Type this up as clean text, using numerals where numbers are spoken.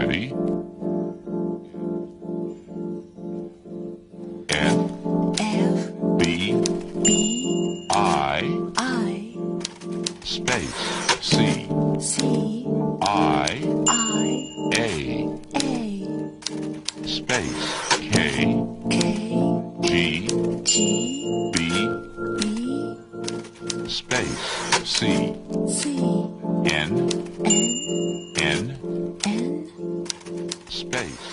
Ready? F B I space C I A space K G B space C N space